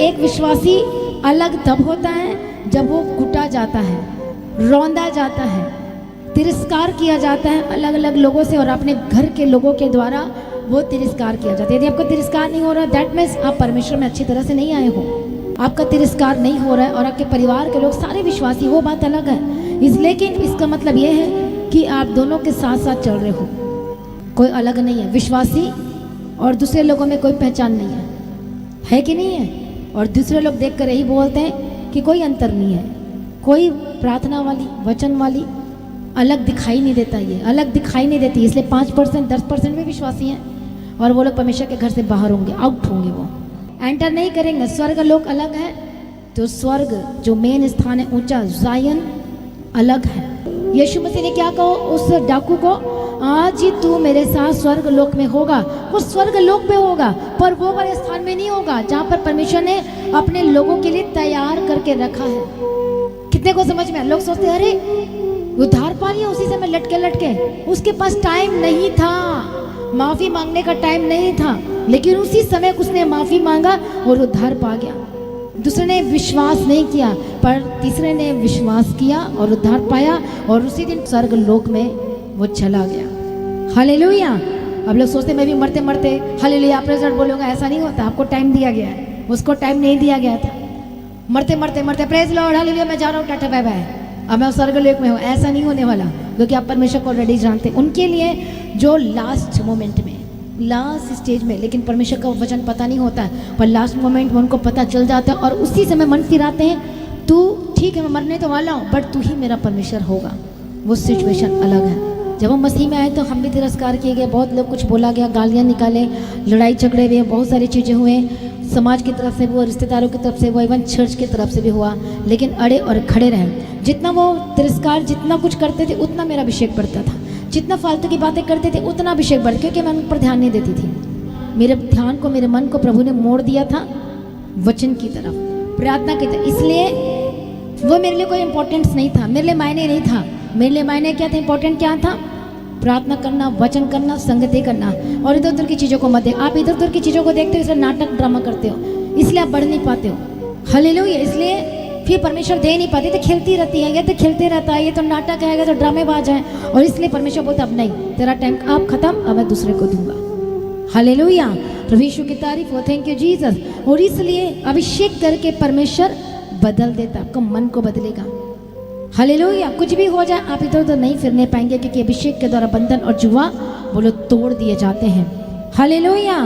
एक विश्वासी अलग तब होता है जब वो कुटा जाता है, रौंदा जाता है, तिरस्कार किया जाता है अलग अलग लोगों से और अपने घर के लोगों के द्वारा वो तिरस्कार किया जाता है। यदि आपका तिरस्कार नहीं हो रहा, दैट मीन्स आप परमेश्वर में अच्छी तरह से नहीं आए हो। आपका तिरस्कार नहीं हो रहा है और आपके परिवार के लोग सारे विश्वासी, वो बात अलग है। लेकिन इसका मतलब ये है कि आप दोनों के साथ साथ चल रहे हो, कोई अलग नहीं है। विश्वासी और दूसरे लोगों में कोई पहचान नहीं है कि नहीं है? और दूसरे लोग देख कर यही बोलते हैं कि कोई अंतर नहीं है, कोई प्रार्थना वाली, वचन वाली अलग दिखाई नहीं देता, ये अलग दिखाई नहीं देती। इसलिए 5% 10% भी विश्वासी हैं और वो लोग परमेश्वर के घर से बाहर होंगे, आउट होंगे, वो एंटर नहीं करेंगे। स्वर्ग लोक अलग है, तो स्वर्ग जो मेन स्थान है ऊंचा जायन अलग है। यीशु मसीह ने क्या कहा उस डाकू को, आज ही तू मेरे साथ स्वर्ग लोक में होगा। वो स्वर्ग लोक में होगा, पर वो वाले स्थान में नहीं होगा जहाँ पर परमेश्वर ने अपने लोगों के लिए तैयार करके रखा है। कितने को समझ में? लोग सोचते हैं अरे उद्धार पा लिया उसी समय लटके लटके, उसके पास टाइम नहीं था, माफी मांगने का टाइम नहीं था, लेकिन उसी समय उसने माफी मांगा और उद्धार पा गया। दूसरे ने विश्वास नहीं किया, पर तीसरे ने विश्वास किया और उद्धार पाया और उसी दिन स्वर्ग लोक में वो चला गया। हालेलुया। अब लोग सोचते मैं भी मरते मरते हालेलुया प्रेज़ लॉर्ड बोलूंगा, ऐसा नहीं होता। आपको टाइम दिया गया है, उसको टाइम नहीं दिया गया था। मरते मरते मरते प्रेज़ लॉर्ड हालेलुया मैं जा रहा हूँ, टाटा बाय बाय, अब मैं स्वर्ग लोक में हूँ, ऐसा नहीं होने वाला, क्योंकि आप परमेश्वर को ऑलरेडी जानते हैं। उनके लिए जो लास्ट मोमेंट में, लास्ट स्टेज में, लेकिन परमेश्वर का वचन पता नहीं होता है, पर लास्ट मोमेंट में उनको पता चल जाता है और उसी समय मन फिराते हैं, तू ठीक है मैं मरने तो वाला हूँ बट तू ही मेरा परमेश्वर होगा। वो सिचुएशन अलग है। जब हम मसीह में आए तो हम भी तिरस्कार किए गए, बहुत लोग कुछ बोला गया, गालियाँ निकाले, लड़ाई झगड़े हुए, बहुत सारी चीज़ें हुए, समाज की तरफ से भी हुआ, रिश्तेदारों की तरफ से हुआ, इवन चर्च की तरफ से भी हुआ, लेकिन अड़े और खड़े रहे। जितना वो तिरस्कार जितना कुछ करते थे उतना मेरा अभिषेक बढ़ता था, जितना फालतू की बातें करते थे उतना अभिषेक बढ़, क्योंकि मैं उन पर ध्यान नहीं देती थी। मेरे ध्यान को, मेरे मन को प्रभु ने मोड़ दिया था वचन की तरफ, प्रार्थना की तरफ। इसलिए वो मेरे लिए कोई इंपॉर्टेंस नहीं था, मेरे लिए मायने नहीं था। मेरे लिए मायने क्या था, इंपॉर्टेंट क्या था? प्रार्थना करना, वचन करना, संगति करना, और इधर उधर की चीज़ों को मत देख। आप इधर उधर की चीज़ों को देखते हो, इसलिए नाटक ड्रामा करते हो, इसलिए आप बढ़ नहीं पाते हो। हालेलुया। इसलिए फिर परमेश्वर दे नहीं पाते, तो खेलती रहती है, ये तो खेलते रहता है, ये तो नाटक है, ये तो ड्रामेबाज है, और इसलिए परमेश्वर बोलता अब नहीं, तेरा टाइम अब खत्म, अब मैं दूसरे को दूंगा। हालेलुया। प्रभु यीशु की तारीफ हो, थैंक यू जीसस। और इसलिए अभिषेक करके परमेश्वर बदल देता, आपका मन को बदलेगा। हालेलुया। कुछ भी हो जाए आप इधर उधर नहीं फिरने पाएंगे, क्योंकि अभिषेक के द्वारा बंधन और जुआ वो लोग तोड़ दिए जाते हैं। हालेलुया।